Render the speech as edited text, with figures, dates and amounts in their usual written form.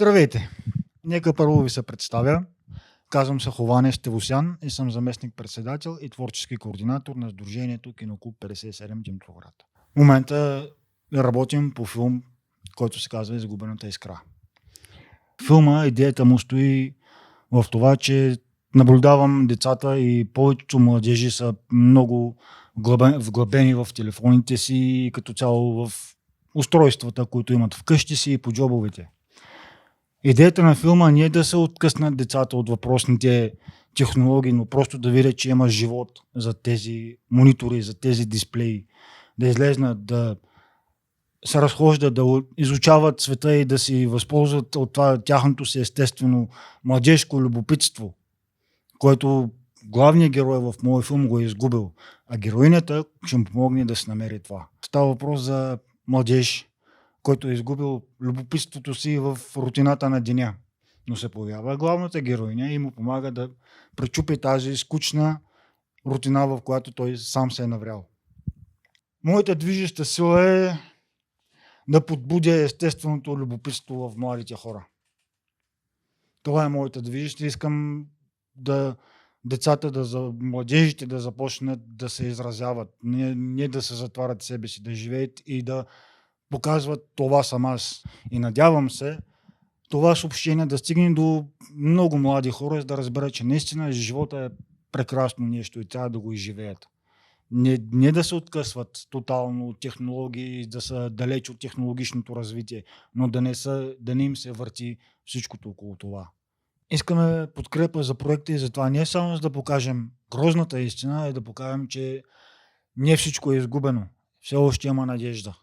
Здравейте! Нека първо ви се представя. Казвам се Хованес Стевосян и съм заместник-председател и творчески координатор на Сдружението Киноклуб 57 Димитровград. В момента работим по филм, който се казва Изгубената искра. Филма, идеята му стои в това, че наблюдавам децата и повечето младежи са много вглъбени в телефоните си и като цяло в устройствата, които имат вкъщи си и по джобовете. Идеята на филма не е да се откъснат децата от въпросните технологии, но просто да видят, че има живот за тези монитори, за тези дисплеи, да излезнат, да се разхождат, да изучават света и да си възползват от това тяхното си естествено младежко любопитство, което главният герой в моя филм го е изгубил, а героинята ще му помогне да се намери това. Става въпрос за младеж, който е изгубил любопитството си в рутината на деня. Но се появява главната героиня и му помага да пречупи тази скучна рутина, в която той сам се е наврял. Моята движеща сила е да подбудя естественото любопитство в младите хора. Това е моята движеща. Искам децата, младежите да започнат да се изразяват, не да се затварят себе си, да живеят и да показват това съм аз. И надявам се това съобщение да стигне до много млади хора, за да разберат, че наистина живота е прекрасно нещо и трябва да го изживеят. Не да се откъсват тотално от технологии, да са далеч от технологичното развитие, но да не им се върти всичкото около това. Искаме подкрепа за проекта и затова не само за да покажем грозната истина, а и да покажем, че не всичко е изгубено. Все още има надежда.